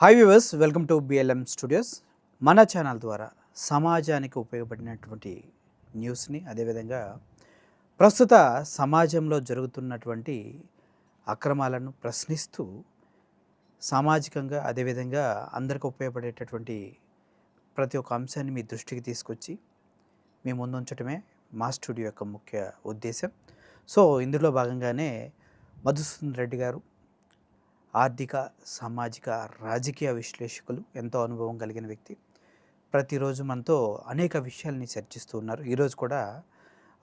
Hi viewers, welcome to BLM studios. మన channel ద్వారా సమాజానికి ఉపయోగపడినటువంటి న్యూస్ని, అదేవిధంగా ప్రస్తుత సమాజంలో జరుగుతున్నటువంటి అక్రమాలను ప్రశ్నిస్తూ సామాజికంగా, అదేవిధంగా అందరికి ఉపయోగపడేటటువంటి ప్రతి ఒక్క అంశాన్ని మీ దృష్టికి తీసుకొచ్చి మీ ముందుంచడమే మా స్టూడియో యొక్క ముఖ్య ఉద్దేశం. సో ఇందులో భాగంగానే మధుసూదన్ రెడ్డి గారు ఆర్థిక, సామాజిక, రాజకీయ విశ్లేషకులు, ఎంతో అనుభవం కలిగిన వ్యక్తి. ప్రతిరోజు మనతో అనేక విషయాల్ని చర్చిస్తూ ఉన్నారు. ఈరోజు కూడా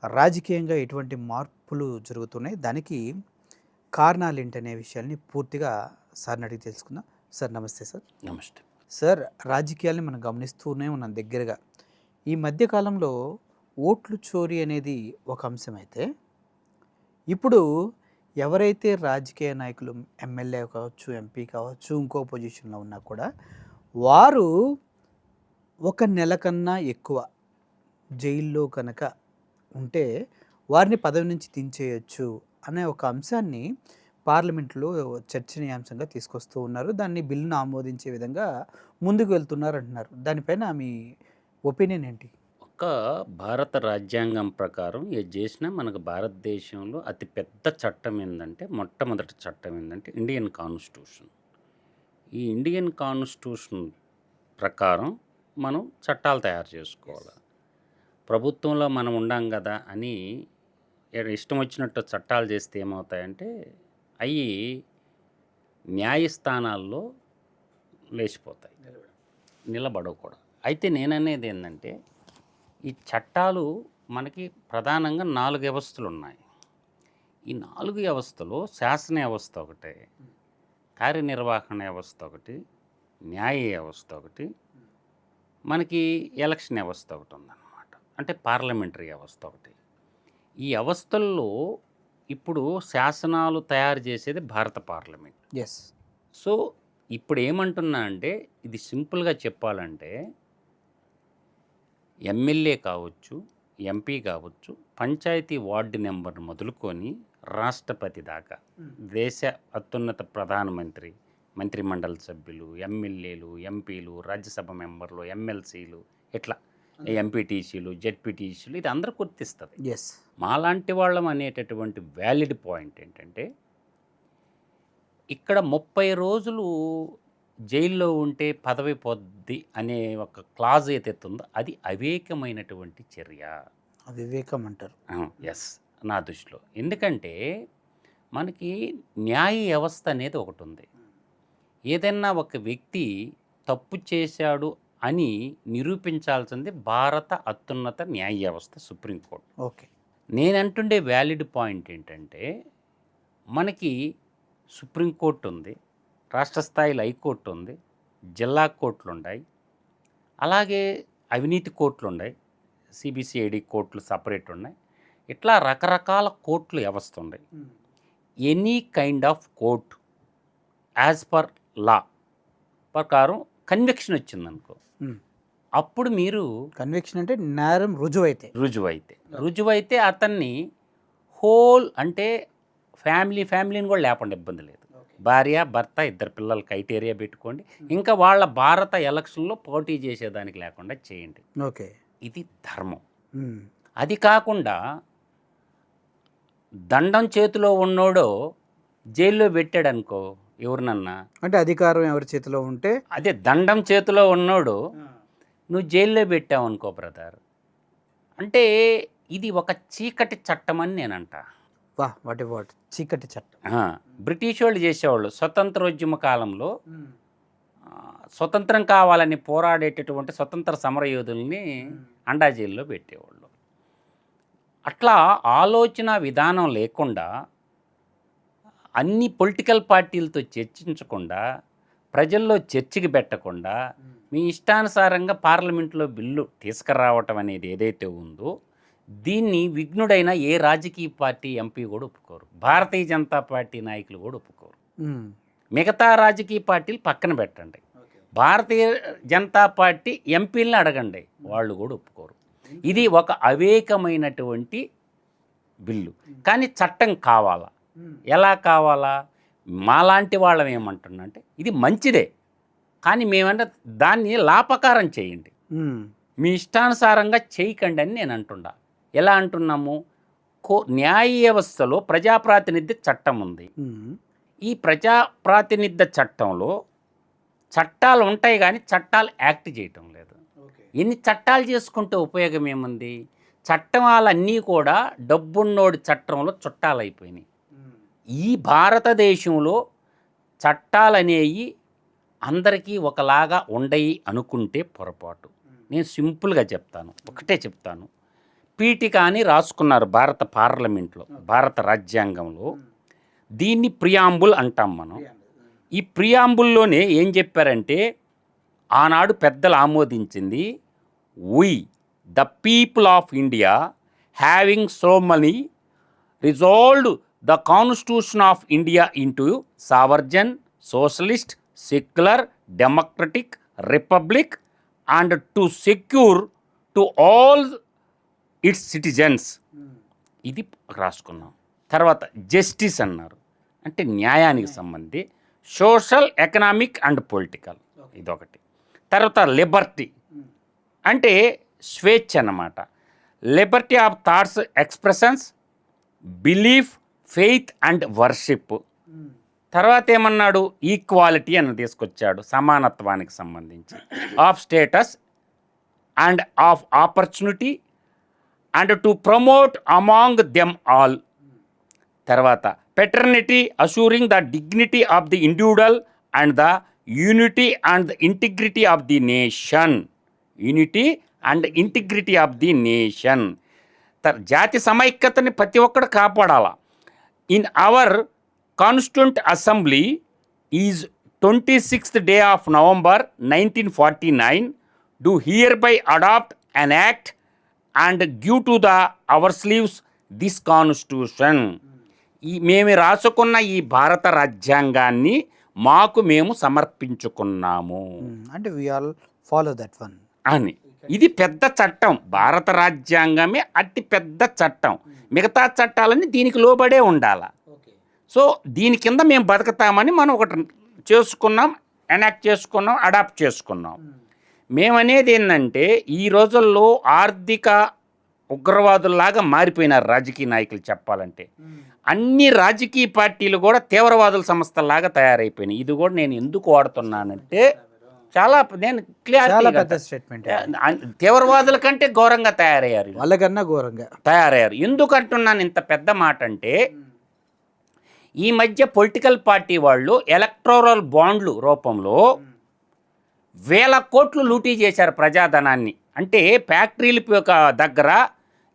రాజకీయంగా ఎటువంటి మార్పులు జరుగుతున్నాయి, దానికి కారణాలు ఏంటనే విషయాల్ని పూర్తిగా సార్ని అడిగి తెలుసుకుందాం. సార్ నమస్తే. సార్ నమస్తే. సార్, రాజకీయాల్ని మనం గమనిస్తూనే ఉన్నాం దగ్గరగా. ఈ మధ్యకాలంలో ఓట్లు చోరీ అనేది ఒక అంశం అయితే, ఇప్పుడు ఎవరైతే రాజకీయ నాయకులు, ఎమ్మెల్యే కావచ్చు, ఎంపీ కావచ్చు, ఇంకో పొజిషన్లో ఉన్నా కూడా వారు ఒక నెల కన్నా ఎక్కువ జైల్లో కనుక ఉంటే వారిని పదవి నుంచి దించేయచ్చు అనే ఒక అంశాన్ని పార్లమెంట్లో చర్చనీయాంశంగా తీసుకొస్తూ ఉన్నారు. దాన్ని బిల్లును ఆమోదించే విధంగా ముందుకు వెళ్తున్నారు అంటున్నారు. దానిపైన మీ ఒపీనియన్ ఏంటి? ఒక భారత రాజ్యాంగం ప్రకారం ఏది చేసినా మనకు భారతదేశంలో అతి పెద్ద చట్టం ఏంటంటే, మొట్టమొదటి చట్టం ఏంటంటే ఇండియన్ కాన్స్టిట్యూషన్. ఈ ఇండియన్ కాన్స్టిట్యూషన్ ప్రకారం మనం చట్టాలు తయారు చేసుకోవాలి. ప్రభుత్వంలో మనం ఉండాం కదా అని ఇష్టం వచ్చినట్టు చట్టాలు చేస్తే ఏమవుతాయంటే అవి న్యాయస్థానాల్లో లేచిపోతాయి, నిలబడవు కూడా. అయితే నేననేది ఏంటంటే, ఈ చట్టాలు మనకి ప్రధానంగా 4 వ్యవస్థలు ఉన్నాయి. ఈ 4 వ్యవస్థలో శాసన వ్యవస్థ ఒకటి, కార్యనిర్వహణ వ్యవస్థ ఒకటి, న్యాయ వ్యవస్థ ఒకటి, మనకి ఎలక్షన్ వ్యవస్థ ఒకటి ఉందన్నమాట. అంటే పార్లమెంటరీ వ్యవస్థ ఒకటి. ఈ వ్యవస్థల్లో ఇప్పుడు శాసనాలు తయారు చేసేది భారత పార్లమెంట్. ఎస్. సో ఇప్పుడు ఏమంటున్నా అంటే, ఇది సింపుల్గా చెప్పాలంటే ఎమ్మెల్యే కావచ్చు, ఎంపీ కావచ్చు, పంచాయతీ వార్డు నెంబర్ మొదలుకొని రాష్ట్రపతి దాకా, దేశ అత్యున్నత ప్రధానమంత్రి, మంత్రిమండలి సభ్యులు, ఎమ్మెల్యేలు, ఎంపీలు, రాజ్యసభ మెంబర్లు, ఎమ్మెల్సీలు, ఇట్లా ఎంపీటీసీలు, జెడ్పీటీసీలు, ఇది అందరూ గుర్తిస్తుంది. ఎస్. మాలాంటి వాళ్ళం అనేటటువంటి వ్యాలిడ్ పాయింట్ ఏంటంటే, ఇక్కడ 30 రోజులు జైల్లో ఉంటే పదవి పొద్ది అనే ఒక క్లాజ్ ఏదైతే ఉందో అది అవివేకమైనటువంటి చర్య. అవివేకం అంటారు. ఎస్, నా దృష్టిలో. ఎందుకంటే మనకి న్యాయ వ్యవస్థ అనేది ఒకటి ఉంది. ఏదైనా ఒక వ్యక్తి తప్పు చేశాడు అని నిరూపించాల్సింది భారత అత్యున్నత న్యాయ వ్యవస్థ, సుప్రీంకోర్టు. ఓకే. నేనంటుండే వ్యాలిడ్ పాయింట్ ఏంటంటే, మనకి సుప్రీంకోర్టు ఉంది, రాష్ట్ర స్థాయిలో హైకోర్టు ఉంది, జిల్లా కోర్టులు ఉన్నాయి, అలాగే అవినీతి కోర్టులు ఉన్నాయి, సిబిసిఐడి కోర్టులు సపరేట్ ఉన్నాయి. ఇట్లా రకరకాల కోర్టులు వ్యవస్థ ఉన్నాయి. Any kind of court as per law ప్రకారం కన్విక్షన్ వచ్చిందనుకో, అప్పుడు మీరు కన్విక్షన్ అంటే నేరం రుజువైతే అతన్ని హోల్ అంటే ఫ్యామిలీని కూడా లేకుండా ఇబ్బంది లేదు. భార్య, భర్త, 2 పిల్లల క్రైటీరియా పెట్టుకోండి, ఇంకా వాళ్ళ భారత ఎలక్షన్లో పోటీ చేసేదానికి లేకుండా చేయండి. ఓకే. ఇది ధర్మం. అది కాకుండా దండం చేతిలో ఉన్నోడో జైల్లో పెట్టాడు అనుకో, ఎవరినన్నా అంటే అధికారం ఎవరి చేతిలో ఉంటే, అదే దండం చేతిలో ఉన్నోడు నువ్వు జైల్లో పెట్టావు అనుకో బ్రదర్, అంటే ఇది ఒక చీకటి చట్టం అని నేనంట. వాట్ చీకటి చట్టం. బ్రిటిష్ వాళ్ళు చేసేవాళ్ళు స్వతంత్రోద్యమ కాలంలో స్వతంత్రం కావాలని పోరాడేటటువంటి స్వతంత్ర సమరయోధుల్ని అండా జైల్లో పెట్టేవాళ్ళు. అట్లా ఆలోచన విధానం లేకుండా, అన్ని పొలిటికల్ పార్టీలతో చర్చించకుండా, ప్రజల్లో చర్చకి పెట్టకుండా, మీ ఇష్టానుసారంగా పార్లమెంట్లో బిల్లు తీసుకురావటం అనేది ఏదైతే ఉందో, దీన్ని విఘ్నుడైన ఏ రాజకీయ పార్టీ ఎంపీ కూడా ఒప్పుకోరు, భారతీయ జనతా పార్టీ నాయకులు కూడా ఒప్పుకోరు. మిగతా రాజకీయ పార్టీలు పక్కన పెట్టండి, భారతీయ జనతా పార్టీ ఎంపీలని అడగండి, వాళ్ళు కూడా ఒప్పుకోరు. ఇది ఒక అవివేకమైనటువంటి బిల్లు. కానీ చట్టం కావాలా? ఎలా కావాలా? మాలాంటి వాళ్ళం ఏమంటున్నా అంటే, ఇది మంచిదే, కానీ మేమంటే దాన్ని లాపకారం చేయండి, మీ ఇష్టానుసారంగా చేయకండి అని నేను అంటున్నా. ఎలా అంటున్నాము? న్యాయ వ్యవస్థలో ప్రజాప్రాతినిధ్య చట్టం ఉంది. ఈ ప్రజాప్రాతినిధ్య చట్టంలో చట్టాలు ఉంటాయి కానీ చట్టాలు యాక్ట్ చేయటం లేదు. ఎన్ని చట్టాలు చేసుకుంటే ఉపయోగం ఏముంది? చట్టాలన్నీ కూడా డబ్బున్నోడి చట్టంలో చుట్టాలు అయిపోయినాయి. ఈ భారతదేశంలో చట్టాలనేవి అందరికీ ఒకలాగా ఉండయి అనుకుంటే పొరపాటు. నేను సింపుల్గా చెప్తాను, ఒకటే చెప్తాను. పీఠిక అని రాసుకున్నారు భారత పార్లమెంట్లో, భారత రాజ్యాంగంలో. దీన్ని ప్రియాంబుల్ అంటాం మనం. ఈ ప్రియాంబుల్లోనే ఏం చెప్పారంటే, ఆనాడు పెద్దలు ఆమోదించింది, we the people of India having solemnly resolved the constitution of India into sovereign, socialist, secular, democratic republic and to secure to all its citizens. ఇది రాసుకున్నాం. తర్వాత జస్టిస్ అన్నారు, అంటే న్యాయానికి సంబంధి, సోషల్, ఎకనామిక్ అండ్ పొలిటికల్, ఇదొకటి. తర్వాత Liberty అంటే స్వేచ్ఛ అన్నమాట. Liberty of thoughts, expressions, belief, faith and worship. తర్వాత ఏమన్నాడు? ఈక్వాలిటీ అని తీసుకొచ్చాడు, సమానత్వానికి సంబంధించి. Of status and of opportunity and to promote among them all. తర్వాత fraternity, assuring the dignity of the individual and the unity and the integrity of the nation. Unity and integrity of the nation. జాతి సమైక్యతని ప్రతి ఒక్కడు కాపాడాలా. In our constituent assembly is 26th day of November 1949 do hereby adopt an act and give to the our sleeves this constitution. మేము రాసుకున్న ఈ భారత రాజ్యాంగాన్ని మాకు మేము సమర్పించుకున్నాము అంటే we all follow that one అని. ఇది పెద్ద చట్టం, భారత రాజ్యాంగమే అతి పెద్ద చట్టం. మిగతా చట్టాలన్నీ దీనికి లోబడే ఉండాల. సో దీని కింద మేము బతుకుతామని మనం ఒకటి చేసుకున్నాం, ఎనాక్ట్ చేసుకున్నాం, అడాప్ట్ చేసుకున్నాం. మేమనేది ఏంటంటే, ఈ రోజుల్లో ఆర్థిక ఉగ్రవాదుల్లాగా మారిపోయినారు రాజకీయ నాయకులు. చెప్పాలంటే అన్ని రాజకీయ పార్టీలు కూడా తీవ్రవాదుల సంస్థల్లాగా తయారైపోయినాయి. ఇది కూడా నేను ఎందుకు వాడుతున్నానంటే, నేను తీవ్రవాదుల కంటే ఘోరంగా తయారయ్యారు, వాళ్ళకన్నా ఘోరంగా తయారయ్యారు. ఎందుకంటున్నాను ఇంత పెద్ద మాట అంటే, ఈ మధ్య పొలిటికల్ పార్టీ వాళ్ళు ఎలక్టోరల్ బాండ్లు రూపంలో 1000 కోట్లు లూటీ చేశారు ప్రజాధనాన్ని. అంటే ఫ్యాక్టరీల దగ్గర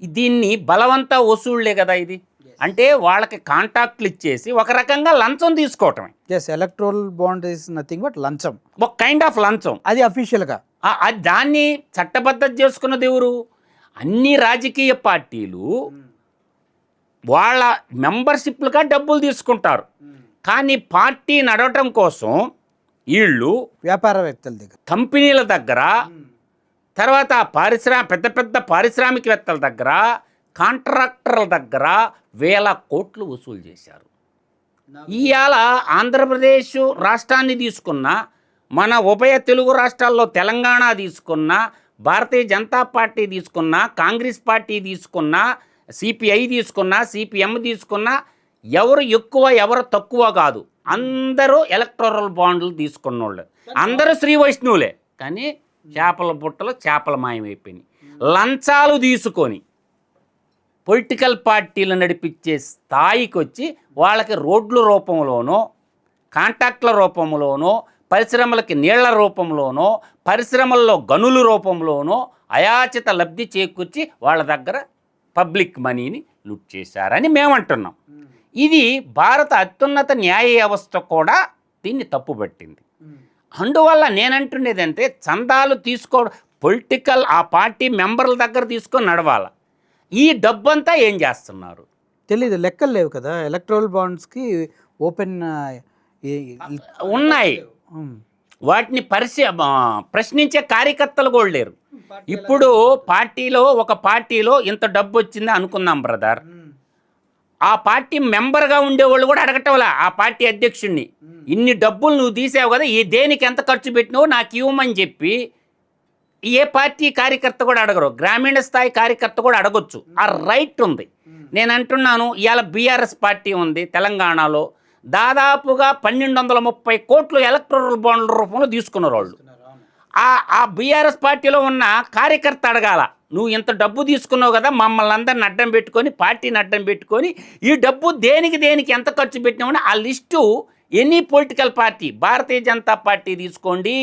దీన్ని బలవంత వసూళ్లే కదా ఇది. అంటే వాళ్ళకి కాంట్రాక్ట్లు ఇచ్చేసి ఒక రకంగా లంచం తీసుకోవటమే. Electoral bond is nothing but లంచం, ఒక కైండ్ ఆఫ్ లంచం. అది అఫీషియల్గా దాన్ని చట్టబద్ధత చేసుకున్నది ఎవరు? అన్ని రాజకీయ పార్టీలు వాళ్ళ మెంబర్షిప్లుగా డబ్బులు తీసుకుంటారు. కానీ పార్టీ నడవటం కోసం వీళ్ళు వ్యాపారవేత్తల దగ్గర, కంపెనీల దగ్గర, తర్వాత పెద్ద పెద్ద పారిశ్రామికవేత్తల దగ్గర, కాంట్రాక్టర్ల దగ్గర 1000 కోట్లు వసూలు చేశారు. ఇవాళ ఆంధ్రప్రదేశ్ రాష్ట్రాన్ని తీసుకున్న, మన ఉభయ తెలుగు రాష్ట్రాల్లో తెలంగాణ తీసుకున్న, భారతీయ జనతా పార్టీ తీసుకున్న, కాంగ్రెస్ పార్టీ తీసుకున్న, సిపిఐ తీసుకున్నా, సిపిఎం తీసుకున్నా, ఎవరు ఎక్కువ ఎవరు తక్కువ కాదు, అందరూ ఎలక్టోరల్ బాండ్లు తీసుకున్నోళ్ళు, అందరూ శ్రీ వైష్ణవులే. కానీ చేపల బుట్టలు చేపల మాయమైపోయినాయి. లంచాలు తీసుకొని పొలిటికల్ పార్టీలు నడిపించే స్థాయికి వచ్చి వాళ్ళకి రోడ్ల రూపంలోనో, కాంట్రాక్ట్ల రూపంలోనో, పరిశ్రమలకి నీళ్ల రూపంలోనో, పరిశ్రమల్లో గనుల రూపంలోనో అయాచిత లబ్ధి చేకూర్చి వాళ్ళ దగ్గర పబ్లిక్ మనీని లూట్ చేశారని మేమంటున్నాం. ఇది భారత అత్యున్నత న్యాయ వ్యవస్థ కూడా దీన్ని తప్పుపట్టింది. అందువల్ల నేనంటున్నదంటే, చందాలు పొలిటికల్ ఆ పార్టీ మెంబర్ల దగ్గర తీసుకొని నడవాలి. ఈ డబ్బంతా ఏం చేస్తున్నారు తెలీదు, లెక్కలు లేవు కదా. ఎలక్ట్రల్ బాండ్స్కి ఓపెన్ ఉన్నాయి, వాటిని ప్రశ్నించే కార్యకర్తలు కూడా లేరు. ఇప్పుడు ఒక పార్టీలో ఇంత డబ్బు వచ్చింది అనుకుందాం బ్రదర్, ఆ పార్టీ మెంబర్గా ఉండేవాళ్ళు కూడా అడగటంలా ఆ పార్టీ అధ్యక్షుడిని, ఇన్ని డబ్బులు నువ్వు తీసావు కదా, ఈ దేనికి ఎంత ఖర్చు పెట్టినావో నాకు ఇవ్వమని చెప్పి ఏ పార్టీ కార్యకర్త కూడా అడగరు. గ్రామీణ స్థాయి కార్యకర్త కూడా అడగొచ్చు, ఆ రైట్ ఉంది. నేను అంటున్నాను, ఇవాళ బీఆర్ఎస్ పార్టీ ఉంది తెలంగాణలో, దాదాపుగా 1230 కోట్లు ఎలక్టోరల్ బాండ్ల రూపంలో తీసుకున్నారు వాళ్ళు. ఆ బీఆర్ఎస్ పార్టీలో ఉన్న కార్యకర్త అడగాల, నువ్వు ఇంత డబ్బు తీసుకున్నావు కదా, మమ్మల్ని అందరిని అడ్డం పెట్టుకొని, పార్టీని అడ్డం పెట్టుకొని, ఈ డబ్బు దేనికి ఎంత ఖర్చు పెట్టినామని ఆ list any political party, Bharatiya Janata party తీసుకోండి,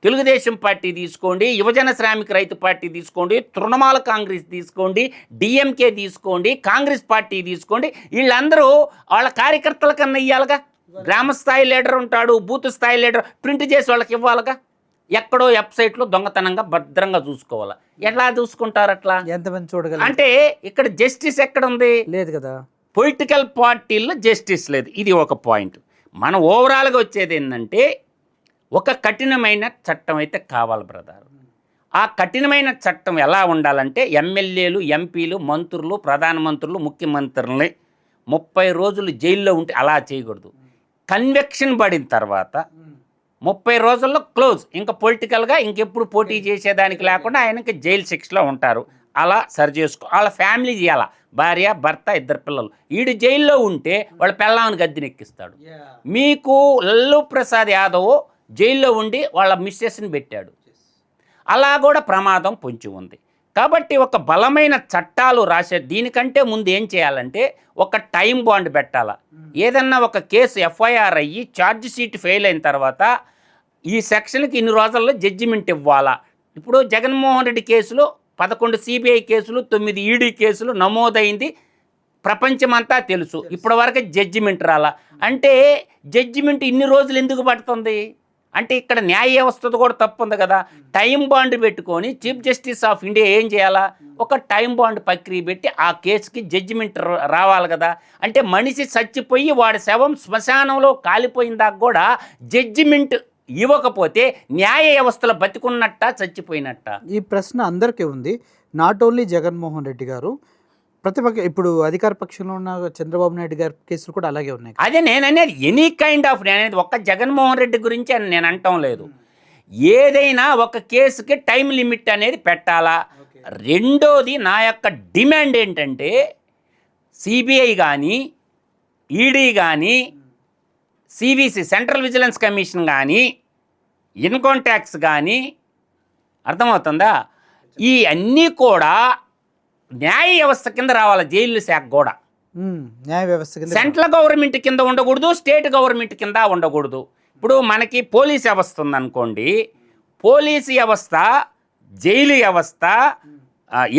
తెలుగుదేశం పార్టీ తీసుకోండి, యువజన శ్రామిక రైతు పార్టీ తీసుకోండి, తృణమూల కాంగ్రెస్ తీసుకోండి, డిఎంకే తీసుకోండి, కాంగ్రెస్ పార్టీ తీసుకోండి, వీళ్ళందరూ వాళ్ళ కార్యకర్తల కన్నా ఇవ్వాలిగా. గ్రామ స్థాయి లీడర్ ఉంటాడు, బూత్ స్థాయి లీడర్ ప్రింట్ చేసి వాళ్ళకి ఇవ్వాలిగా. ఎక్కడో వెబ్సైట్లో దొంగతనంగా భద్రంగా చూసుకోవాలి. ఎట్లా చూసుకుంటారు అట్లా? ఎంతమంది చూడగలరు? అంటే ఇక్కడ జస్టిస్ ఎక్కడ ఉంది? లేదు కదా. పొలిటికల్ పార్టీల్లో జస్టిస్ లేదు. ఇది ఒక పాయింట్. మనం ఓవరాల్గా వచ్చేది ఏంటంటే, ఒక కఠినమైన చట్టం అయితే కావాలి బ్రదర్. ఆ కఠినమైన చట్టం ఎలా ఉండాలంటే, ఎమ్మెల్యేలు, ఎంపీలు, మంత్రులు, ప్రధానమంత్రులు, ముఖ్యమంత్రుల్ని 30 రోజులు జైల్లో ఉంటే అలా చేయకూడదు. కన్విక్షన్ పడిన తర్వాత 30 రోజుల్లో క్లోజ్, ఇంకా పొలిటికల్గా ఇంకెప్పుడు పోటీ చేసేదానికి లేకుండా ఆయనకి జైలు శిక్షలో ఉంటారు. అలా సరి చేసుకో. వాళ్ళ ఫ్యామిలీ చేయాల, భార్య, భర్త, 2 పిల్లలు. వీడు జైల్లో ఉంటే వాళ్ళ పిల్లాన్ని గద్దెనెక్కిస్తాడు. మీకు లల్లూ ప్రసాద్ యాదవ్ జైల్లో ఉండి వాళ్ళ మిస్సెస్ని పెట్టాడు. అలా కూడా ప్రమాదం పొంచి ఉంది. కాబట్టి ఒక బలమైన చట్టాలు రాసే, దీనికంటే ముందు ఏం చేయాలంటే ఒక టైం బాండ్ పెట్టాలా. ఏదన్నా ఒక కేసు ఎఫ్ఐఆర్ అయ్యి ఛార్జ్ షీట్ ఫెయిల్ అయిన తర్వాత ఈ సెక్షన్కి ఇన్ని రోజుల్లో జడ్జిమెంట్ ఇవ్వాలా. ఇప్పుడు జగన్మోహన్ రెడ్డి కేసులో 11 సిబిఐ కేసులు, 9 ఈడీ కేసులు నమోదైంది, ప్రపంచమంతా తెలుసు. ఇప్పటి వరకు జడ్జిమెంట్ రాలా. అంటే జడ్జిమెంట్ ఇన్ని రోజులు ఎందుకు పడుతుంది అంటే ఇక్కడ న్యాయ వ్యవస్థతో కూడా తప్పు ఉంది కదా. టైం బాండ్ పెట్టుకొని చీఫ్ జస్టిస్ ఆఫ్ ఇండియా ఏం చేయాలా, ఒక టైం బాండ్ ప్రక్రియ పెట్టి ఆ కేసుకి జడ్జిమెంట్ రావాలి కదా. అంటే మనిషి చచ్చిపోయి వాడి శవం శ్మశానంలో కాలిపోయిందాక కూడా జడ్జిమెంట్ ఇవ్వకపోతే న్యాయ వ్యవస్థలో బతికున్నట్ట, చచ్చిపోయినట్ట? ఈ ప్రశ్న అందరికీ ఉంది. నాట్ ఓన్లీ జగన్మోహన్ రెడ్డి గారు, ప్రతిపక్ష ఇప్పుడు అధికార పక్షంలో ఉన్న చంద్రబాబు నాయుడు గారి కేసులు కూడా అలాగే ఉన్నాయి. అదే నేను అనేది, ఎనీ కైండ్ ఆఫ్, నేను అనేది ఒక్క జగన్మోహన్ రెడ్డి గురించి అని నేను అంటం లేదు. ఏదైనా ఒక కేసుకి టైం లిమిట్ అనేది పెట్టాలా. రెండోది నా యొక్క డిమాండ్ ఏంటంటే, సిబిఐ కానీ, ఈడీ కానీ, సివిసి సెంట్రల్ విజిలెన్స్ కమిషన్ కానీ, ఇన్కమ్ ట్యాక్స్ కానీ, అర్థమవుతుందా, ఈ అన్నీ కూడా న్యాయ వ్యవస్థ కింద రావాలి. జైలు శాఖ కూడా న్యాయ వ్యవస్థ కింద, సెంట్రల్ గవర్నమెంట్ కింద ఉండకూడదు, స్టేట్ గవర్నమెంట్ కింద ఉండకూడదు. ఇప్పుడు మనకి పోలీస్ వ్యవస్థ ఉందనుకోండి, పోలీసు వ్యవస్థ, జైలు వ్యవస్థ,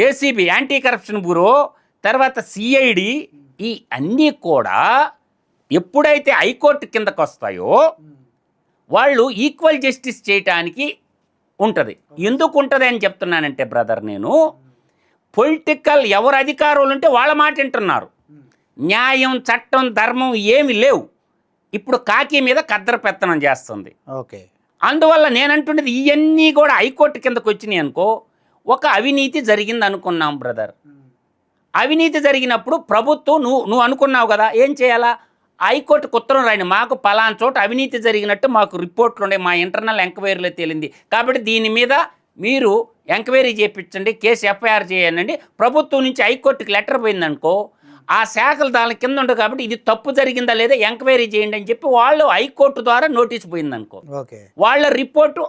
ఏసీబీ యాంటీ కరప్షన్ బ్యూరో, తర్వాత సిఐడి, ఈ అన్నీ కూడా ఎప్పుడైతే హైకోర్టు కిందకు వస్తాయో వాళ్ళు ఈక్వల్ జస్టిస్ చేయటానికి ఉంటుంది. ఎందుకు ఉంటుంది అని చెప్తున్నానంటే బ్రదర్, నేను పొలిటికల్ ఎవరు అధికారులు ఉంటే వాళ్ళ మాట వింటున్నారు. న్యాయం, చట్టం, ధర్మం ఏమి లేవు. ఇప్పుడు కాకి మీద కద్దరు పెత్తనం చేస్తుంది. ఓకే, అందువల్ల నేనంటున్నది ఇవన్నీ కూడా హైకోర్టు కిందకు వచ్చినాయి అనుకో, ఒక అవినీతి జరిగింది అనుకున్నాం బ్రదర్. అవినీతి జరిగినప్పుడు ప్రభుత్వం నువ్వు అనుకున్నావు కదా, ఏం చేయాలా, హైకోర్టుకు ఉత్తరం రాయండి, మాకు పలానా చోట అవినీతి జరిగినట్టు మాకు రిపోర్ట్లు ఉన్నాయి, మా ఇంటర్నల్ ఎంక్వైరీలో తేలింది, కాబట్టి దీని మీద మీరు ఎంక్వైరీ చేయించండి, కేసు ఎఫ్ఐఆర్ చేయండి. ప్రభుత్వం నుంచి హైకోర్టుకి లెటర్ పోయిందనుకో, ఆ శాఖలు దాని కింద ఉండవు కాబట్టి ఇది తప్పు జరిగిందా లేదా ఎంక్వైరీ చేయండి అని చెప్పి వాళ్ళు హైకోర్టు ద్వారా నోటీస్ పోయిందనుకో, వాళ్ళ రిపోర్టు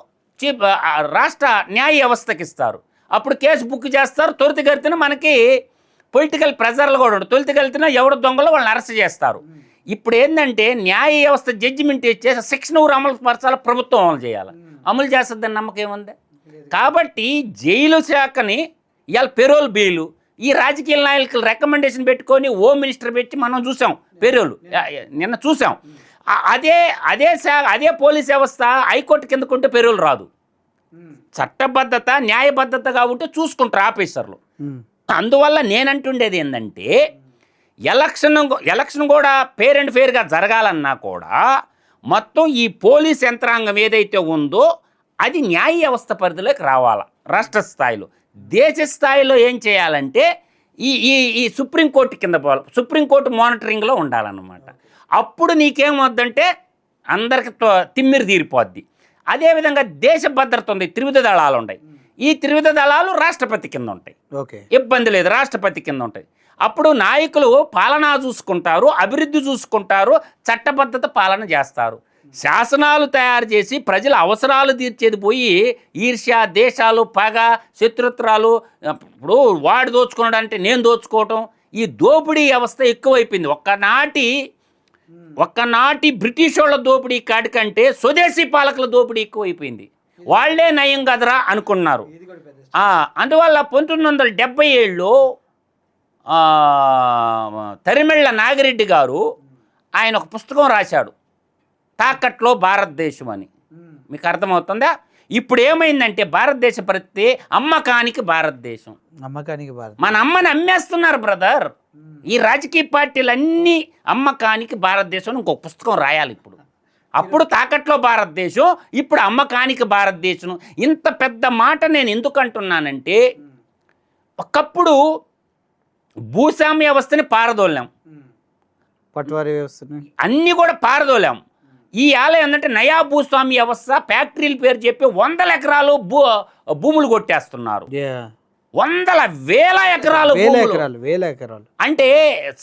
రాష్ట్ర న్యాయ వ్యవస్థకి ఇస్తారు. అప్పుడు కేసు బుక్ చేస్తారు. త్వరితగతిన మనకి పొలిటికల్ ప్రెజర్లు కూడా ఉండవు. త్వరితగతిన ఎవరు దొంగలో వాళ్ళని అరెస్ట్ చేస్తారు. ఇప్పుడు ఏంటంటే న్యాయ వ్యవస్థ జడ్జిమెంట్ ఇచ్చేసి శిక్షణ అమలు పరచాలి, ప్రభుత్వం అమలు చేయాలి. అమలు చేస్తుందని నమ్మకం ఏముంది? కాబట్టి జైలు శాఖని ఇవాళ పెరోల్ బెయిలు, ఈ రాజకీయ నాయకులు రికమెండేషన్ పెట్టుకొని హోమ్ మినిస్టర్ పెట్టి మనం చూసాం, పెరోలు నిన్న చూసాం. అదే పోలీస్ వ్యవస్థ హైకోర్టు కిందకుంటే పెరోల్ రాదు. చట్టబద్ధత, న్యాయబద్ధతగా ఉంటే చూసుకుంటారు ఆఫీసర్లు. అందువల్ల నేనంటుండేది ఏంటంటే, ఎలక్షన్ కూడా ఫేర్ అండ్ ఫేర్గా జరగాలన్నా కూడా మొత్తం ఈ పోలీస్ యంత్రాంగం ఏదైతే ఉందో అది న్యాయ వ్యవస్థ పరిధిలోకి రావాలా. రాష్ట్ర స్థాయిలో, దేశ స్థాయిలో ఏం చేయాలంటే ఈ ఈ ఈ సుప్రీంకోర్టు కింద పోవాలి, సుప్రీంకోర్టు మానిటరింగ్లో ఉండాలన్నమాట. అప్పుడు నీకేమవుద్దంటే అందరికి తిమ్మిరి తీరిపోద్ది. అదేవిధంగా దేశ భద్రత ఉంది, త్రివిధ దళాలు ఉన్నాయి. ఈ త్రివిధ దళాలు రాష్ట్రపతి కింద ఉంటాయి, ఓకే, ఇబ్బంది లేదు, రాష్ట్రపతి కింద ఉంటాయి. అప్పుడు నాయకులు పాలన చూసుకుంటారు, అభివృద్ధి చూసుకుంటారు, చట్టబద్ధత పాలన చేస్తారు. శాసనాలు తయారు చేసి ప్రజల అవసరాలు తీర్చేది పోయి ఈర్ష్య, దేశాలు, పగ, శత్రుత్వాలు, ఇప్పుడు వాడు దోచుకున్నాడు అంటే నేను దోచుకోవటం, ఈ దోపిడీ వ్యవస్థ ఎక్కువైపోయింది. ఒక్కనాటి బ్రిటిష్ వాళ్ళ దోపిడీ కాడికంటే స్వదేశీ పాలకుల దోపిడీ ఎక్కువైపోయింది. వాళ్లే నయం కదరా అనుకున్నారు. అందువల్ల 1977లో తరిమెళ్ళ నాగిరెడ్డి గారు ఆయన ఒక పుస్తకం రాశాడు, తాకట్లో భారతదేశం అని. మీకు అర్థమవుతుందా? ఇప్పుడు ఏమైందంటే భారతదేశ పరిస్థితి అమ్మకానికి భారతదేశం. మన అమ్మని అమ్మేస్తున్నారు బ్రదర్. ఈ రాజకీయ పార్టీలన్నీ అమ్మకానికి భారతదేశం ఇంకొక పుస్తకం రాయాలి ఇప్పుడు. అప్పుడు తాకట్లో భారతదేశం, ఇప్పుడు అమ్మకానికి భారతదేశం. ఇంత పెద్ద మాట నేను ఎందుకు అంటున్నానంటే, ఒకప్పుడు భూస్వామ్య వ్యవస్థని పారదోలాం, పట్వారీ వ్యవస్థని అన్నీ కూడా పారదోలాం. ఈ ఆలయం ఏంటంటే నయా భూస్వామి వ్యవస్థ, ఫ్యాక్టరీల పేరు చెప్పి 100 ఎకరాలు భూములు కొట్టేస్తున్నారు. 100,000 ఎకరాలు అంటే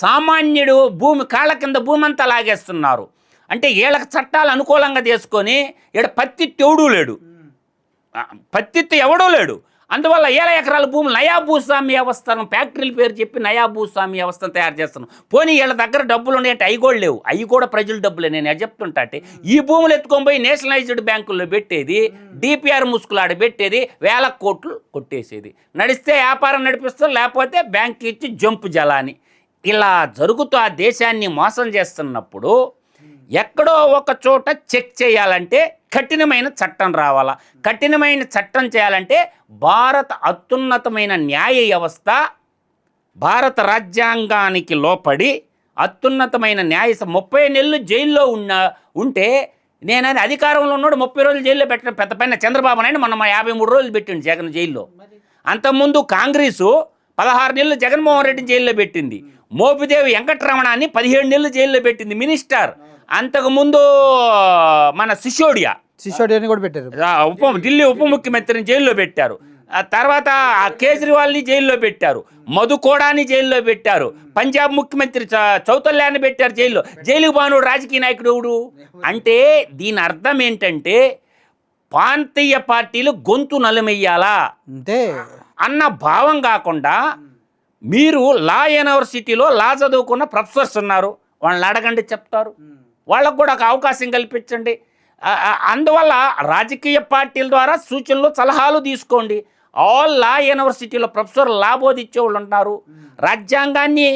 సామాన్యుడు భూమి కాళ్ళ కింద భూమి అంతా లాగేస్తున్నారు. అంటే వీళ్ళకి చట్టాలు అనుకూలంగా చేసుకొని ఇక్కడ పత్తిత్తు ఎవడూ లేడు, పత్తిత్తు ఎవడూ లేడు. అందువల్ల 7 ఎకరాల భూములు నయా భూస్వామి వ్యవస్థను, ఫ్యాక్టరీల పేరు చెప్పి నయా భూస్వామి వ్యవస్థను తయారు చేస్తున్నాం. పోనీ వీళ్ళ దగ్గర డబ్బులు ఉన్నాయంటే అవి కూడా లేవు, అవి కూడా ప్రజల డబ్బులే. నేను చెప్తుంటా అంటే ఈ భూములు ఎత్తుకొని పోయి నేషనలైజ్డ్ బ్యాంకుల్లో పెట్టేది, డిపిఆర్ ముసుగులాడ పెట్టేది, 1000 కోట్లు కొట్టేసేది. నడిస్తే వ్యాపారం నడిపిస్తారు, లేకపోతే బ్యాంక్ ఇచ్చి జంపు జలాని. ఇలా జరుగుతూ ఆ దేశాన్ని మోసం చేస్తున్నప్పుడు ఎక్కడో ఒక చోట చెక్ చేయాలంటే కఠినమైన చట్టం రావాలా. కఠినమైన చట్టం చేయాలంటే భారత అత్యున్నతమైన న్యాయ వ్యవస్థ, భారత రాజ్యాంగానికి లోపడి అత్యున్నతమైన న్యాయ 30 నెలలు జైల్లో ఉంటే నేనది అధికారంలో ఉన్నాడు 30 రోజులు జైల్లో పెట్టడం పెద్ద పైన. చంద్రబాబు నాయుడు మొన్న 53 రోజులు పెట్టిండు జగన్ జైల్లో. అంతకుముందు కాంగ్రెసు 16 నెలలు జగన్మోహన్ రెడ్డిని జైల్లో పెట్టింది. మోపిదేవి వెంకటరమణాన్ని 17 నెలలు జైల్లో పెట్టింది మినిస్టర్. అంతకుముందు మన సిసోడియాని కూడా పెట్టారు, ఢిల్లీ ఉప ముఖ్యమంత్రిని జైల్లో పెట్టారు. తర్వాత కేజ్రీవాల్ని జైల్లో పెట్టారు, మధుకోడాని జైల్లో పెట్టారు, పంజాబ్ ముఖ్యమంత్రి చౌతల్యాన్ని పెట్టారు జైల్లో. జైలుకు బానుడు రాజకీయ నాయకుడు ఎవడు అంటే దీని అర్థం ఏంటంటే ప్రాంతీయ పార్టీలు గొంతు నలుమెయ్యాలా అంటే అన్న భావం కాకుండా, మీరు లా యూనివర్సిటీలో లా చదువుకున్న ప్రొఫెసర్స్ ఉన్నారు, వాళ్ళని అడగండి చెప్తారు. వాళ్ళకు కూడా ఒక అవకాశం కల్పించండి. అందువల్ల రాజకీయ పార్టీల ద్వారా సూచనలు, సలహాలు తీసుకోండి. ఆల్ లా యూనివర్సిటీలో ప్రొఫెసర్ లా బోధించే వాళ్ళు ఉన్నారు, రాజ్యాంగాన్ని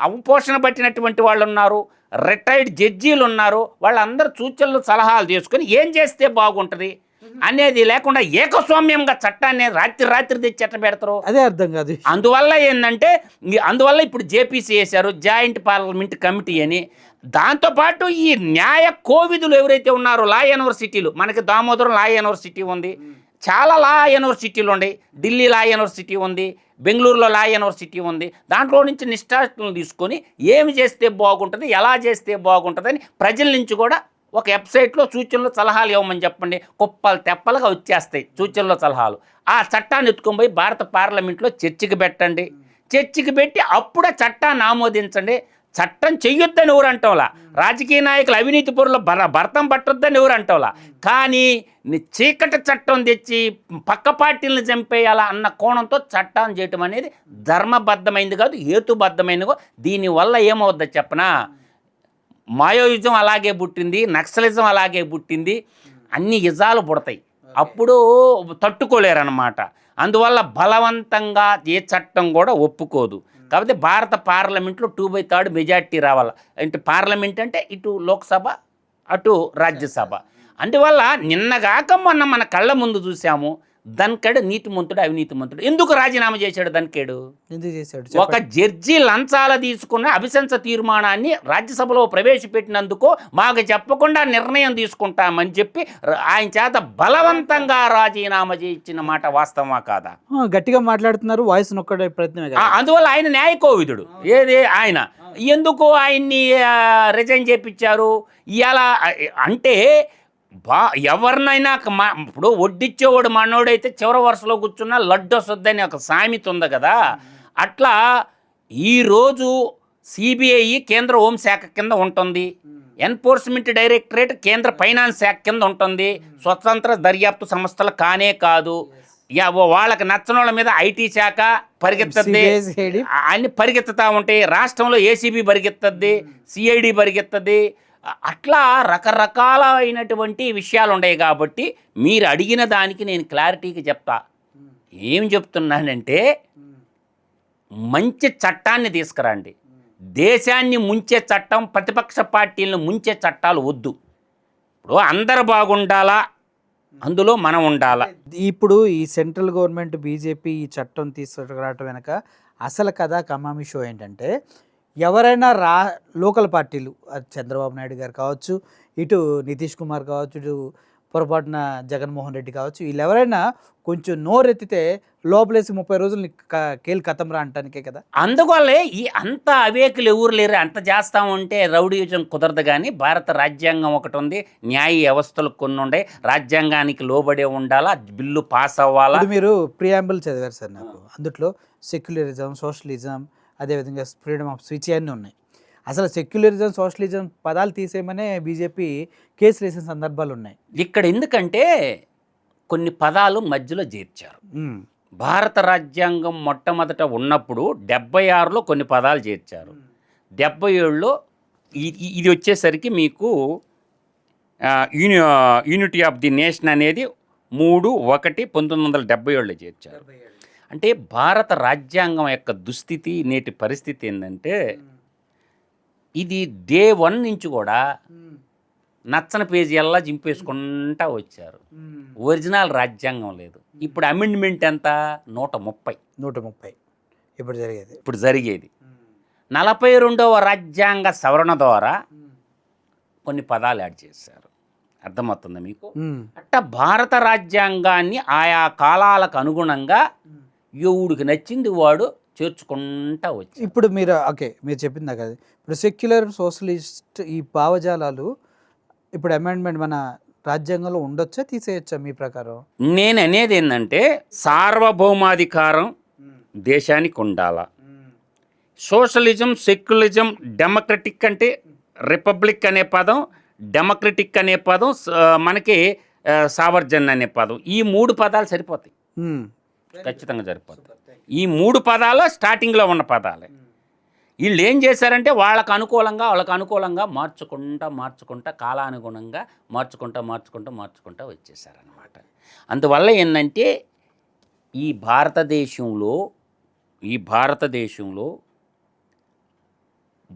అవపోషణ పట్టినటువంటి వాళ్ళు ఉన్నారు, రిటైర్డ్ జడ్జీలు ఉన్నారు. వాళ్ళందరూ సూచనలు, సలహాలు తీసుకొని ఏం చేస్తే బాగుంటుంది అనేది లేకుండా ఏకస్వామ్యంగా చట్టాన్ని రాత్రి తెచ్చి ఎట్లా పెడతారు, అదే అర్థం కాదు. అందువల్ల ఇప్పుడు జేపీసీ వేశారు, జాయింట్ పార్లమెంట్ కమిటీ అని. దాంతోపాటు ఈ న్యాయ కోవిదులు ఎవరైతే ఉన్నారో లా యూనివర్సిటీలు, మనకి దామోదరం లా యూనివర్సిటీ ఉంది, చాలా లా యూనివర్సిటీలు ఉన్నాయి, ఢిల్లీ లా యూనివర్సిటీ ఉంది, బెంగళూరులో లా యూనివర్సిటీ ఉంది. దాంట్లో నుంచి నిష్ఠాతులను తీసుకొని ఏమి చేస్తే బాగుంటుంది, ఎలా చేస్తే బాగుంటుంది అని ప్రజల నుంచి కూడా ఒక వెబ్సైట్లో సూచనలు, సలహాలు ఇవ్వమని చెప్పండి. కుప్పలు తెప్పలుగా వచ్చేస్తాయి సూచనలు, సలహాలు. ఆ చట్టాన్ని ఎత్తుకొని పోయి భారత పార్లమెంట్లో చర్చకి పెట్టండి. చర్చకి పెట్టి అప్పుడే చట్టాన్ని ఆమోదించండి. చట్టం చెయ్యొద్దని ఎవరు అంటంలా, రాజకీయ నాయకులు అవినీతి పరులు భర్తం పట్టొద్దని ఎవరు అంటంలా. కానీ చీకటి చట్టం తెచ్చి పక్క పార్టీలను చంపేయాలా అన్న కోణంతో చట్టాన్ని చేయటం అనేది ధర్మబద్ధమైంది కాదు, హేతుబద్ధమైనది. దీనివల్ల ఏమవుద్దో చెప్పనా, మాయోయిజం అలాగే పుట్టింది, నక్సలిజం అలాగే పుట్టింది, అన్ని ఇజాలు పుడతాయి, అప్పుడు తట్టుకోలేరన్నమాట. అందువల్ల బలవంతంగా ఏ చట్టం కూడా ఒప్పుకోదు. కాబట్టి భారత పార్లమెంట్లో 2/3 మెజార్టీ రావాలి. అంటే పార్లమెంట్ అంటే ఇటు లోక్సభ, అటు రాజ్యసభ. అందువల్ల నిన్నగాక మొన్న మన కళ్ళ ముందు చూసాము, ధన్ఖడ్ నీతిమంతుడు అవినీతిమంతుడు. ఎందుకు రాజీనామా చేశాడు ధన్ఖడ్? ఎందుకు చేశాడు ఒక జడ్జి లంచాల తీసుకున్న అభిశంస తీర్మానాన్ని రాజ్యసభలో ప్రవేశపెట్టినందుకు మాకు చెప్పకుండా నిర్ణయం తీసుకుంటామని చెప్పి ఆయన చేత బలవంతంగా రాజీనామా చేయించిన మాట వాస్తవమా కాదా? గట్టిగా మాట్లాడుతున్నారు, వాయిస్ నొక్కడే ప్రయత్నమే కదా. అందువల్ల ఆయన న్యాయకోవిదుడు. ఏది ఆయన ఎందుకు ఆయన్ని రిజైన్ చేయించారు? ఇవాళ అంటే ఎవరినైనా ఇప్పుడు వడ్డిచ్చేవాడు మనోడైతే చివరి వరుసలో కూర్చున్నా లడ్డు వస్తుందని ఒక సామెత ఉంది కదా. అట్లా ఈరోజు సిబిఐ కేంద్ర హోంశాఖ కింద ఉంటుంది, ఎన్ఫోర్స్మెంట్ డైరెక్టరేట్ కేంద్ర ఫైనాన్స్ శాఖ కింద ఉంటుంది, స్వతంత్ర దర్యాప్తు సంస్థలు కానే కాదు. వాళ్ళకి నచ్చని వాళ్ళ మీద ఐటీ శాఖ పరిగెత్తద్ది, అన్ని పరిగెత్తుతూ ఉంటాయి. రాష్ట్రంలో ఏసీబీ పరిగెత్తద్ది, సిఐడి పరిగెత్తద్ది. అట్లా రకరకాలైనటువంటి విషయాలు ఉన్నాయి. కాబట్టి మీరు అడిగిన దానికి నేను క్లారిటీగా చెప్తా. ఏం చెప్తున్నానంటే మంచి చట్టాన్ని తీసుకురండి. దేశాన్ని ముంచే చట్టం, ప్రతిపక్ష పార్టీలను ముంచే చట్టాలు వద్దు. ఇప్పుడు అందరు బాగుండాలా, అందులో మనం ఉండాలా. ఇప్పుడు ఈ సెంట్రల్ గవర్నమెంట్ బీజేపీ ఈ చట్టం తీసుకురావటం వెనక అసలు కథ కమామి షో ఏంటంటే, ఎవరైనా లోకల్ పార్టీలు, చంద్రబాబు నాయుడు గారు కావచ్చు, ఇటు నితీష్ కుమార్ కావచ్చు, ఇటు పొరపాటున జగన్మోహన్ రెడ్డి కావచ్చు, వీళ్ళు ఎవరైనా కొంచెం నోరెత్తితే లోపలేసి 30 రోజులు కేల్ కథంరా అంటానికే కదా. అందువల్లే ఈ అంత అవేకులు ఎవరు లేరు. అంత చేస్తామంటే రౌడీయుజం కుదరదు. కానీ భారత రాజ్యాంగం ఒకటి ఉంది, న్యాయ వ్యవస్థలు కొన్ని ఉండే, రాజ్యాంగానికి లోబడే ఉండాలా, బిల్లు పాస్ అవ్వాలా. మీరు ప్రియాంబుల్ చదివారు సార్, నాకు అందుట్లో సెక్యులరిజం, సోషలిజం, అదేవిధంగా ఫ్రీడమ్ ఆఫ్ స్పీచ్ అన్నీ ఉన్నాయి. అసలు సెక్యులరిజం, సోషలిజం పదాలు తీసేయమనే బీజేపీ కేసులు వేసిన సందర్భాలు ఉన్నాయి. ఇక్కడ ఎందుకంటే కొన్ని పదాలు మధ్యలో చేర్చారు. భారత రాజ్యాంగం మొట్టమొదట ఉన్నప్పుడు 76లో కొన్ని పదాలు చేర్చారు. 77లో ఇది వచ్చేసరికి మీకు యూనిటీ ఆఫ్ ది నేషన్ అనేది 3/1/1977లో చేర్చారు. అంటే భారత రాజ్యాంగం యొక్క దుస్థితి, నేటి పరిస్థితి ఏంటంటే, ఇది డే 1 నుంచి కూడా నచ్చని పేజీల్లా జింపేసుకుంటా వచ్చారు. ఒరిజినల్ రాజ్యాంగం లేదు. ఇప్పుడు అమెండ్మెంట్ ఎంత? 130 ఇప్పుడు జరిగేది 42వ రాజ్యాంగ సవరణ ద్వారా కొన్ని పదాలు యాడ్ చేశారు. అర్థమవుతుందా మీకు? అట్లా భారత రాజ్యాంగాన్ని ఆయా కాలాలకు అనుగుణంగా ఎవడికి నచ్చింది వాడు చేర్చుకుంటా వచ్చి. ఇప్పుడు మీరు మీరు చెప్పిందా కదా, ఇప్పుడు సెక్యులర్, సోషలిస్ట్ ఈ భావజాలాలు ఇప్పుడు అమెండ్మెంట్ మన రాజ్యాంగంలో ఉండొచ్చా, తీసేయచ్చా మీ ప్రకారం? నేను అనేది ఏంటంటే, సార్వభౌమాధికారం దేశానికి ఉండాలా. సోషలిజం, సెక్యులరిజం, డెమోక్రటిక్ అంటే రిపబ్లిక్ అనే పదం, డెమోక్రటిక్ అనే పదం, మనకి సావర్జన్ అనే పదం, ఈ 3 పదాలు సరిపోతాయి. ఖచ్చితంగా సరిపోతాయి. ఈ 3 పదాలు స్టార్టింగ్లో ఉన్న పదాలే. వీళ్ళు ఏం చేశారంటే వాళ్ళకు అనుకూలంగా మార్చుకుంటా కాలానుగుణంగా మార్చుకుంటా వచ్చేసారనమాట. అందువల్ల ఏంటంటే ఈ భారతదేశంలో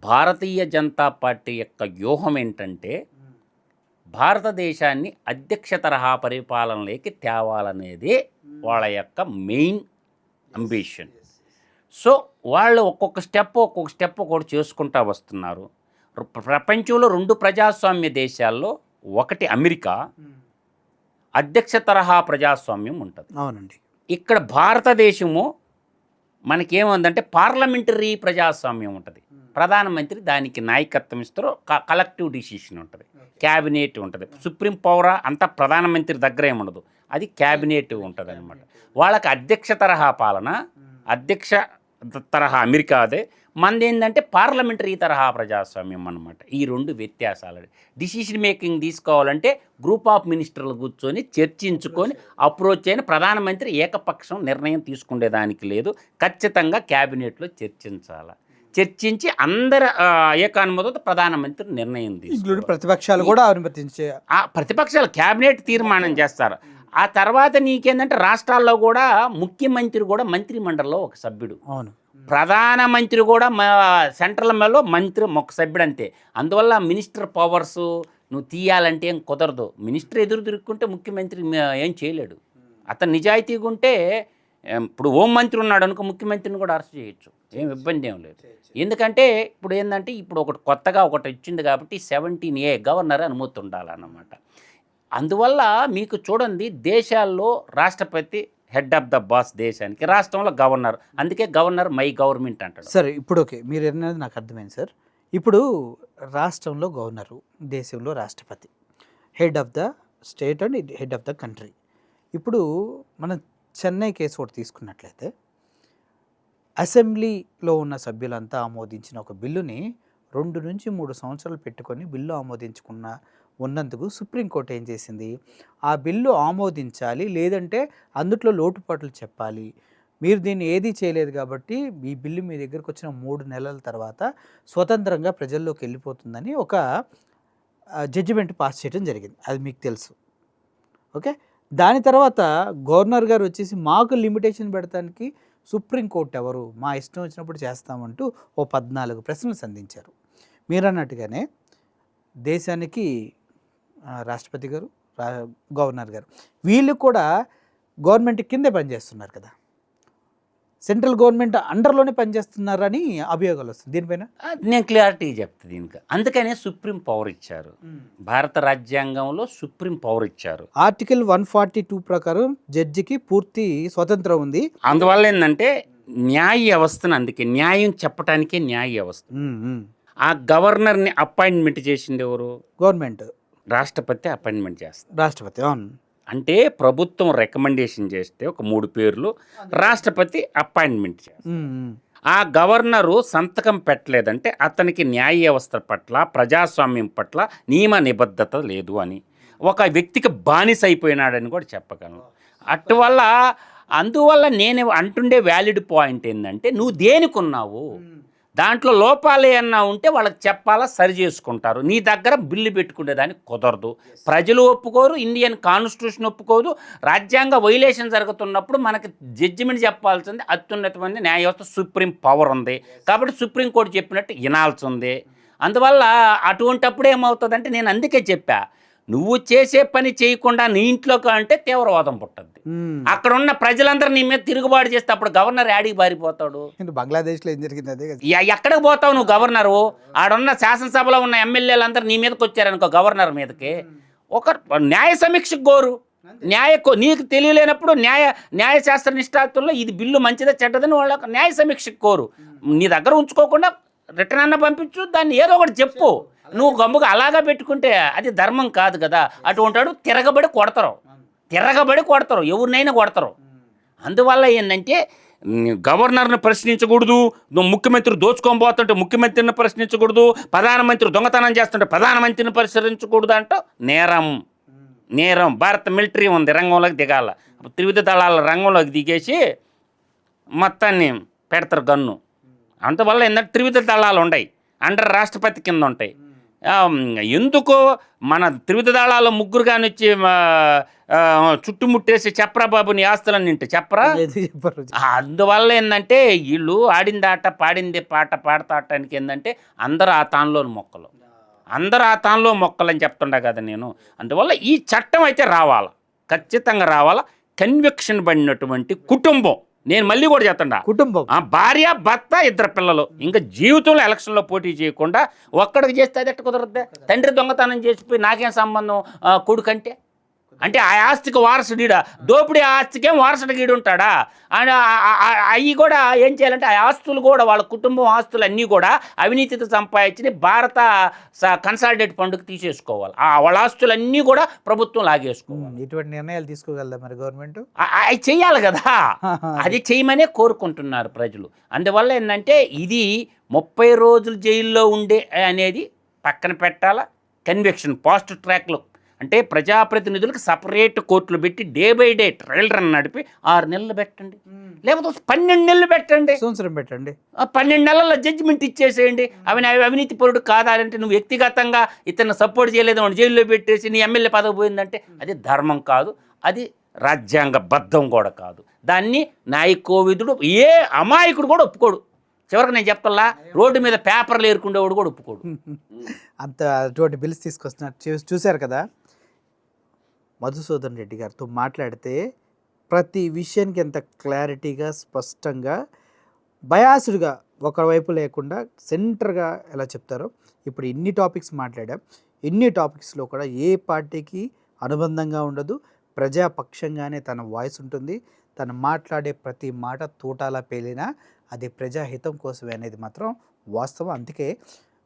భారతీయ జనతా పార్టీ యొక్క వ్యూహం ఏంటంటే, భారతదేశాన్ని అధ్యక్ష తరహా పరిపాలనలోకి తేవాలనేది వాళ్ళ యొక్క మెయిన్ అంబిషన్. సో వాళ్ళు ఒక్కొక్క స్టెప్ ఒకటి చేసుకుంటూ వస్తున్నారు. ప్రపంచంలో 2 ప్రజాస్వామ్య దేశాల్లో, ఒకటి అమెరికా, అధ్యక్ష తరహా ప్రజాస్వామ్యం ఉంటుంది. అవునండి. ఇక్కడ భారతదేశము మనకేముందంటే పార్లమెంటరీ ప్రజాస్వామ్యం ఉంటుంది. ప్రధానమంత్రి దానికి నాయకత్వం ఇస్తారు, కలెక్టివ్ డిసిషన్ ఉంటుంది, క్యాబినెట్ ఉంటుంది. సుప్రీం పవర్ అంతా ప్రధానమంత్రి దగ్గర ఏముండదు, అది క్యాబినెట్ ఉంటుంది అనమాట. వాళ్ళకి అధ్యక్ష తరహా పాలన, అధ్యక్ష తరహా అమెరికా అదే, మనది ఏంటంటే పార్లమెంటరీ తరహా ప్రజాస్వామ్యం అనమాట. ఈ 2 వ్యత్యాసాలు. డిసిషన్ మేకింగ్ తీసుకోవాలంటే గ్రూప్ ఆఫ్ మినిస్టర్లు కూర్చొని చర్చించుకొని అప్రోచ్ అయిన ప్రధానమంత్రి ఏకపక్షం నిర్ణయం తీసుకునేదానికి లేదు. ఖచ్చితంగా క్యాబినెట్లో చర్చించి అందరి ఏకానుమతితో ప్రధానమంత్రి నిర్ణయం తీసుకుంటారు. ప్రతిపక్షాలు కూడా అనుమతించే, ప్రతిపక్షాలు క్యాబినెట్ తీర్మానం చేస్తారు. ఆ తర్వాత నీకేంటంటే రాష్ట్రాల్లో కూడా ముఖ్యమంత్రి కూడా మంత్రి మండలిలో ఒక సభ్యుడు, అవును, ప్రధానమంత్రి కూడా సెంట్రల్ మేలో మంత్రి ఒక సభ్యుడు అంతే. అందువల్ల మినిస్టర్ పవర్స్ నువ్వు తీయాలంటే ఏం కుదరదు. మినిస్టర్ ఎదురు తిరుక్కుంటే ముఖ్యమంత్రి ఏం చేయలేడు. అతను నిజాయితీగా ఉంటే ఇప్పుడు హోంమంత్రి ఉన్నాడు అనుకో, ముఖ్యమంత్రిని కూడా అరెస్ట్ చేయొచ్చు, ఏం ఇబ్బంది ఏం లేదు. ఎందుకంటే ఇప్పుడు ఏంటంటే ఇప్పుడు ఒకటి కొత్తగా ఒకటి వచ్చింది కాబట్టి 17A గవర్నర్ అనుమతి ఉండాలన్నమాట. అందువల్ల మీకు చూడండి, దేశాల్లో రాష్ట్రపతి హెడ్ ఆఫ్ ద బాస్ దేశానికి, రాష్ట్రంలో గవర్నర్, అందుకే గవర్నర్ మై గవర్నమెంట్ అంటాడు. సరే ఇప్పుడు ఓకే, మీరు అన్నది నాకు అర్థమైంది సార్. ఇప్పుడు రాష్ట్రంలో గవర్నరు, దేశంలో రాష్ట్రపతి, head of the state and head of the country. ఇప్పుడు మనం చెన్నై కేసు ఒకటి తీసుకున్నట్లయితే అసెంబ్లీలో ఉన్న సభ్యులంతా ఆమోదించిన ఒక బిల్లుని 2 నుంచి 3 సంవత్సరాలు పెట్టుకొని బిల్లు ఉన్నందుకు సుప్రీంకోర్టు ఏం చేసింది, ఆ బిల్లు ఆమోదించాలి, లేదంటే అందుట్లో లోటుపాట్లు చెప్పాలి, మీరు దీన్ని ఏదీ చేయలేదు కాబట్టి ఈ బిల్లు మీ దగ్గరకు వచ్చిన 3 నెలల తర్వాత స్వతంత్రంగా ప్రజల్లోకి వెళ్ళిపోతుందని ఒక జడ్జిమెంట్ పాస్ చేయడం జరిగింది. అది మీకు తెలుసు. ఓకే, దాని తర్వాత గవర్నర్ గారు వచ్చేసి మాకు లిమిటేషన్ పెడతానికి సుప్రీంకోర్టు ఎవరు, మా ఇష్టం వచ్చినప్పుడు చేస్తామంటూ ఓ 14 ప్రశ్నలు సంధించారు. మీరు అన్నట్టుగానే దేశానికి రాష్ట్రపతి గారు, గవర్నర్ గారు, వీళ్ళు కూడా గవర్నమెంట్ కిందే పనిచేస్తున్నారు కదా, సెంట్రల్ గవర్నమెంట్ అండర్లోనే పనిచేస్తున్నారని అభియోగాలు వస్తుంది. దీనిపైన నేను క్లారిటీ చెప్తాను దీనికి. అందుకనే సుప్రీం పవర్ ఇచ్చారు, భారత రాజ్యాంగంలో సుప్రీం పవర్ ఇచ్చారు. ఆర్టికల్ 142 ప్రకారం జడ్జికి పూర్తి స్వతంత్రం ఉంది. అందువల్ల ఏంటంటే న్యాయ వ్యవస్థను, అందుకే న్యాయం చెప్పడానికే న్యాయ వ్యవస్థ. ఆ గవర్నర్ని అపాయింట్మెంట్ చేసింది ఎవరు? గవర్నమెంట్, రాష్ట్రపతి అపాయింట్మెంట్ చేస్తారు. రాష్ట్రపతి. అవును, అంటే ప్రభుత్వం రికమెండేషన్ చేస్తే ఒక 3 పేర్లు రాష్ట్రపతి అపాయింట్మెంట్ చేస్తారు. ఆ గవర్నరు సంతకం పెట్టలేదంటే అతనికి న్యాయ వ్యవస్థ పట్ల, ప్రజాస్వామ్యం పట్ల నియమ నిబద్ధత లేదు అని, ఒక వ్యక్తికి బానిస అయిపోయినాడని కూడా చెప్పగలను. అందువల్ల నేను అంటుండే వ్యాలిడ్ పాయింట్ ఏంటంటే, నువ్వు దేనికి ఉన్నావు, దాంట్లో లోపాలు ఏమన్నా ఉంటే వాళ్ళకి చెప్పాలా, సరి చేసుకుంటారు. నీ దగ్గర బిల్లు పెట్టుకునేదానికి కుదరదు. ప్రజలు ఒప్పుకోరు, ఇండియన్ కాన్స్టిట్యూషన్ ఒప్పుకోదు. రాజ్యాంగ వైలేషన్ జరుగుతున్నప్పుడు మనకి జడ్జిమెంట్ చెప్పాల్సింది అత్యున్నతమైన న్యాయ వ్యవస్థ, సుప్రీం పవర్ ఉంది కాబట్టి సుప్రీంకోర్టు చెప్పినట్టు వినాల్సి ఉంది. అందువల్ల అటువంటప్పుడు ఏమవుతుందంటే, నేను అందుకే చెప్పా, నువ్వు చేసే పని చేయకుండా నీ ఇంట్లోకి అంటే తీవ్రవాదం పుట్టద్ది. అక్కడ ఉన్న ప్రజలందరూ నీ మీద తిరుగుబాటు చేస్తే అప్పుడు గవర్నర్ యాడికి పారిపోతాడు? బంగ్లాదేశ్లో ఏం జరిగింది అదే కదా. ఎక్కడికి పోతావు నువ్వు? గవర్నరు ఆడున్న శాసనసభలో ఉన్న ఎమ్మెల్యేలందరూ నీ మీదకి వచ్చారనుకో, గవర్నర్ మీదకి ఒక న్యాయ సమీక్షకు కోరు. నీకు తెలియలేనప్పుడు న్యాయశాస్త్ర నిష్ఠాతుల్లో ఇది బిల్లు మంచిదా చెడ్డదని వాళ్ళ న్యాయ సమీక్షకు కోరు. నీ దగ్గర ఉంచుకోకుండా రిటర్న్ అన్న పంపించు, దాన్ని ఏదో ఒకటి చెప్పు. నువ్వు గమ్ముగా అలాగా పెట్టుకుంటే అది ధర్మం కాదు కదా. అటువంటాడు తిరగబడి కొడతారు, ఎవరినైనా కొడతారు. అందువల్ల ఏంటంటే గవర్నర్ని ప్రశ్నించకూడదు, ముఖ్యమంత్రి దోచుకొని పోతుంటే ముఖ్యమంత్రిని ప్రశ్నించకూడదు, ప్రధానమంత్రి దొంగతనం చేస్తుంటే ప్రధానమంత్రిని ప్రశ్నించకూడదు అంటే నేరం. భారత మిలిటరీ ఉంది, రంగంలోకి దిగాల. త్రివిధ దళాల రంగంలోకి దిగేసి మొత్తాన్ని పెడతారు గన్ను. అందువల్ల ఏంటంటే త్రివిధ దళాలు ఉన్నాయి, అండర్ రాష్ట్రపతి కింద ఉంటాయి. ఎందుకో మన త్రివిధ దళాల ముగ్గురు కానీ వచ్చి చుట్టుముట్టేసి చెప్పరా బాబు నీ ఆస్తులని నింటే చెప్పరా. అందువల్ల ఏంటంటే వీళ్ళు ఆడింది ఆట, పాడింది పాట పాడతాటానికి ఏంటంటే అందరూ ఆ తానులో మొక్కలని చెప్తుండా కదా నేను. అందువల్ల ఈ చట్టం అయితే ఖచ్చితంగా రావాలా. కన్విక్షన్ పడినటువంటి కుటుంబం, నేను మళ్ళీ కూడా చెప్తాను, కుటుంబం, భార్య భర్త 2 పిల్లలు, ఇంకా జీవితంలో ఎలక్షన్లో పోటీ చేయకుండా ఒక్కడికి చేస్తే అది ఎట్ట కుదరద్దే? తండ్రి దొంగతనం చేసిపోయి నాకేం సంబంధం కొడుకంటే? అంటే ఆ ఆస్తికి వారసుడీడా? దోపిడీ ఆస్తికేం వారసుడు గీడు ఉంటాడా? అవి కూడా ఏం చేయాలంటే ఆ ఆస్తులు కూడా, వాళ్ళ కుటుంబం ఆస్తులు అన్నీ కూడా అవినీతితో సంపాదించి భారత కన్సాలిడేట్ ఫండ్కి తీసేసుకోవాలి. వాళ్ళ ఆస్తులు అన్నీ కూడా ప్రభుత్వం లాగేసుకోవాలి. ఇటువంటి నిర్ణయాలు తీసుకోగలదా మరి గవర్నమెంట్? అవి చెయ్యాలి కదా, అది చేయమనే కోరుకుంటున్నారు ప్రజలు. అందువల్ల ఏంటంటే ఇది 30 రోజులు జైల్లో ఉండే అనేది పక్కన పెట్టాలా. కన్విక్షన్ ఫాస్ట్ ట్రాక్లో అంటే ప్రజాప్రతినిధులకు సపరేట్ కోర్టులు పెట్టి day by day trial run నడిపి 6 నెలలు పెట్టండి, లేకపోతే 12 నెలలు పెట్టండి, సంవత్సరం పెట్టండి. 12 నెలల్లో జడ్జిమెంట్ ఇచ్చేసేయండి. అవినీతి పరుడు కాదంటే, నువ్వు వ్యక్తిగతంగా ఇతను సపోర్ట్ చేయలేదు అని జైల్లో పెట్టేసి నీ ఎమ్మెల్యే పదవి పోయిందంటే అది ధర్మం కాదు, అది రాజ్యాంగబద్ధం కూడా కాదు. దాన్ని న్యాయకోవిదుడు ఏ అమాయకుడు కూడా ఒప్పుకోడు. చివరికి నేను చెప్తా, రోడ్డు మీద పేపర్లు ఏరుకుండేవాడు కూడా ఒప్పుకోడు. అటువంటి బిల్స్ తీసుకొస్తున్నారు. చూశారు కదా, మధుసూదన్ రెడ్డి గారితో మాట్లాడితే ప్రతి విషయానికి ఎంత క్లారిటీగా స్పష్టంగా బయాస్డ్గా ఒకవైపు లేకుండా సెంటర్గా ఎలా చెప్తారో ఇప్పుడు ఇన్ని టాపిక్స్ మాట్లాడాం. ఇన్ని టాపిక్స్లో కూడా ఏ పార్టీకి అనుబంధంగా ఉండదు, ప్రజాపక్షంగానే తన వాయిస్ ఉంటుంది. తను మాట్లాడే ప్రతి మాట తూటాలా పేలినా అది ప్రజాహితం కోసమే అనేది మాత్రం వాస్తవం. అందుకే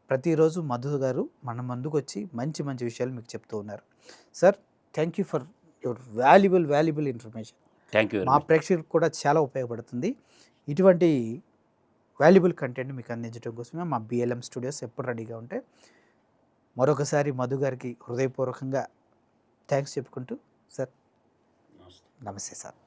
ప్రతిరోజు మధు గారు మన ముందుకు వచ్చి మంచి మంచి విషయాలు మీకు చెప్తూ ఉన్నారు. Sir, thank you for your valuable information. Thank you. మా ప్రేక్షకులకు కూడా చాలా ఉపయోగపడుతుంది. ఇటువంటి వాల్యుబుల్ కంటెంట్ మీకు అందించడం కోసమే మా బిఎల్ఎం స్టూడియోస్ ఎప్పుడు రెడీగా ఉంటాయి. మరొకసారి మధు గారికి హృదయపూర్వకంగా థ్యాంక్స్ చెప్పుకుంటూ సార్, నమస్తే సార్.